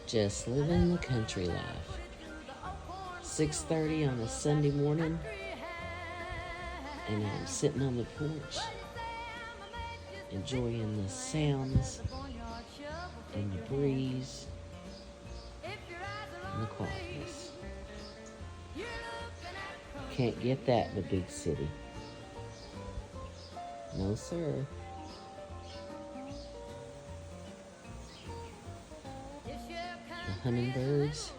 Just living the country life. 6:30 on a Sunday morning, and I'm sitting on the porch enjoying the sounds and the breeze and the quietness. Can't get that in a big city. No, sir. The hummingbirds